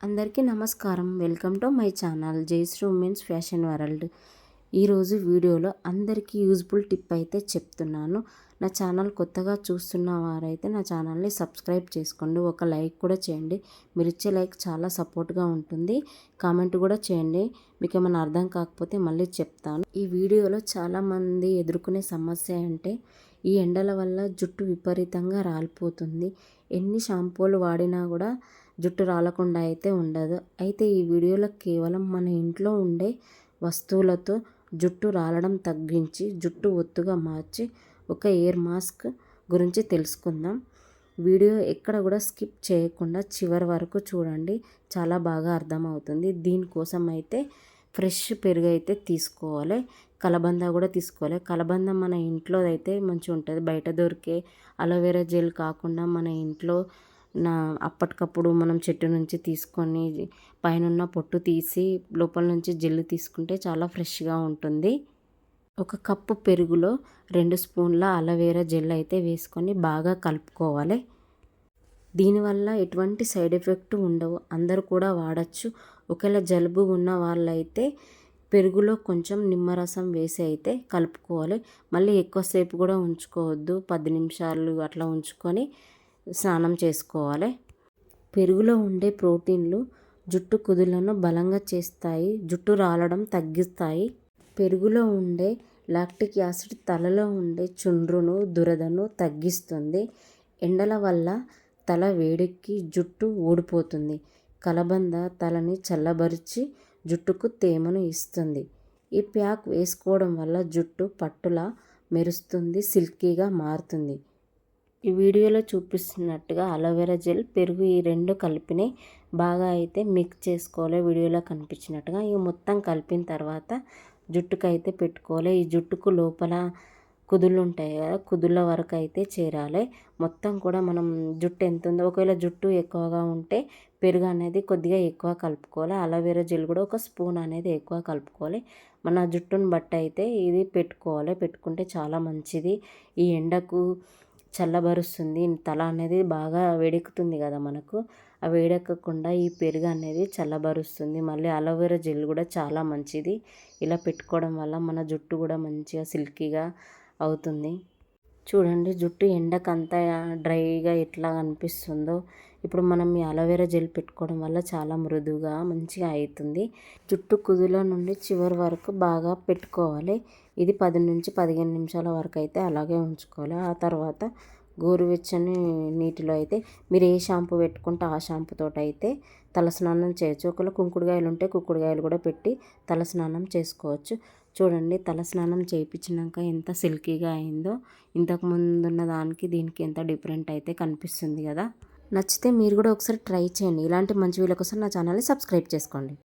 అందరికీ నమస్కారం. Welcome to my channel Jayashree women's fashion world. ఈరోజు వీడియోలో అందరికీ యూజ్ఫుల్ టిప్ అయితే చెప్తున్నాను. నా ఛానల్ కొత్తగా చూస్తున్న వారైతే నా ఛానల్ని సబ్స్క్రైబ్ చేసుకోండి. ఒక లైక్ కూడా చేయండి. మీరు ఇచ్చే లైక్ చాలా సపోర్ట్గా ఉంటుంది. కామెంట్ కూడా చేయండి. మీకు ఏమైనా అర్థం కాకపోతే మళ్ళీ చెప్తాను. ఈ వీడియోలో చాలామంది ఎదుర్కొనే సమస్య అంటే ఈ ఎండల వల్ల జుట్టు విపరీతంగా రాలిపోతుంది. ఎన్ని షాంపూలు వాడినా కూడా జుట్టు రాలకుండా అయితే ఉండదు. అయితే ఈ వీడియోలో కేవలం మన ఇంట్లో ఉండే వస్తువులతో జుట్టు రాలడం తగ్గించి జుట్టు ఒత్తుగా మార్చి ఒక ఎయిర్ మాస్క్ గురించి తెలుసుకుందాం. వీడియో ఎక్కడ కూడా స్కిప్ చేయకుండా చివరి వరకు చూడండి. చాలా బాగా అర్థమవుతుంది. దీనికోసం అయితే ఫ్రెష్ పెరుగు అయితే తీసుకోవాలి. కలబంద కూడా తీసుకోవాలి. కలబంద మన ఇంట్లో అయితే మంచిగా ఉంటుంది. బయట దొరికే అలోవెరా జెల్ కాకుండా మన ఇంట్లో అప్పటికప్పుడు మనం చెట్టు నుంచి తీసుకొని పైన పొట్టు తీసి లోపల నుంచి జెల్ తీసుకుంటే చాలా ఫ్రెష్గా ఉంటుంది. ఒక కప్పు పెరుగులో 2 స్పూన్ల అలోవెరా జెల్ అయితే వేసుకొని బాగా కలుపుకోవాలి. దీనివల్ల ఎటువంటి సైడ్ ఎఫెక్ట్ ఉండవు. అందరూ కూడా వాడచ్చు. ఒకవేళ జలుబు ఉన్న వాళ్ళైతే పెరుగులో కొంచెం నిమ్మరసం వేసి అయితే కలుపుకోవాలి. మళ్ళీ ఎక్కువసేపు కూడా ఉంచుకోవద్దు. 10 నిమిషాలు అట్లా ఉంచుకొని స్నానం చేసుకోవాలి. పెరుగులో ఉండే ప్రోటీన్లు జుట్టు కుదుళ్లను బలంగా చేస్తాయి. జుట్టు రాలడం తగ్గిస్తాయి. పెరుగులో ఉండే లాక్టిక్ యాసిడ్ తలలో ఉండే చుండ్రును దురదను తగ్గిస్తుంది. ఎండల వల్ల తల వేడెక్కి జుట్టు ఊడిపోతుంది. కలబంద తలని చల్లబరిచి జుట్టుకు తేమను ఇస్తుంది. ఈ ప్యాక్ వేసుకోవడం వల్ల జుట్టు పట్టులా మెరుస్తుంది, సిల్కీగా మారుతుంది. ఈ వీడియోలో చూపిస్తున్నట్టుగా అలోవెరా జెల్, పెరుగు ఈ 2 కలిపిని బాగా అయితే మిక్స్ చేసుకోవాలి. వీడియోలో కనిపించినట్టుగా ఇవి మొత్తం కలిపిన తర్వాత జుట్టుకు అయితే పెట్టుకోవాలి. ఈ జుట్టుకు లోపల కుదుళ్ళు ఉంటాయి కదా, కుదుళ్ళ వరకు అయితే చేరాలి. మొత్తం కూడా మనం జుట్టు ఎంత ఉందో, ఒకవేళ జుట్టు ఎక్కువగా ఉంటే పెరుగు అనేది కొద్దిగా ఎక్కువ కలుపుకోవాలి. అలోవెరా జెల్ కూడా 1 స్పూన్ అనేది ఎక్కువ కలుపుకోవాలి. మన జుట్టును బట్టి అయితే ఇది పెట్టుకోవాలి. పెట్టుకుంటే చాలా మంచిది. ఈ ఎండకు చల్లబరుస్తుంది. తల అనేది బాగా వేడెక్కుతుంది కదా మనకు. ఆ వేడెక్కకుండా ఈ పెరుగు అనేది చల్లబరుస్తుంది. మళ్ళీ అలోవెరా జెల్ కూడా చాలా మంచిది. ఇలా పెట్టుకోవడం వల్ల మన జుట్టు కూడా మంచిగా సిల్కీగా అవుతుంది. చూడండి జుట్టు ఎండకంతా డ్రైగా ఎట్లా అనిపిస్తుందో. ఇప్పుడు మనం ఈ అలోవెరా జెల్ పెట్టుకోవడం వల్ల చాలా మృదువుగా మంచిగా అవుతుంది. జుట్టు కుదుల నుండి చివరి వరకు బాగా పెట్టుకోవాలి. ఇది 10 నుంచి 15 నిమిషాల వరకు అయితే అలాగే ఉంచుకోవాలి. ఆ తర్వాత గోరువెచ్చని నీటిలో అయితే మీరు ఏ షాంపూ పెట్టుకుంటే ఆ షాంపూతో అయితే తలస్నానం చేయొచ్చు. ఒకవేళ కుంకుడుకాయలు ఉంటే కుంకుడుకాయలు కూడా పెట్టి తలస్నానం చేసుకోవచ్చు. చూడండి తలస్నానం చేయించినాక ఎంత సిల్కీగా అయిందో. ఇంతకు ముందు ఉన్న దానికి దీనికి ఎంత డిఫరెంట్ అయితే కనిపిస్తుంది కదా. నచ్చితే మీరు కూడా ఒకసారి ట్రై చేయండి. ఇలాంటి మంచి వీడియోల కోసం నా ఛానల్ని సబ్స్క్రైబ్ చేసుకోండి.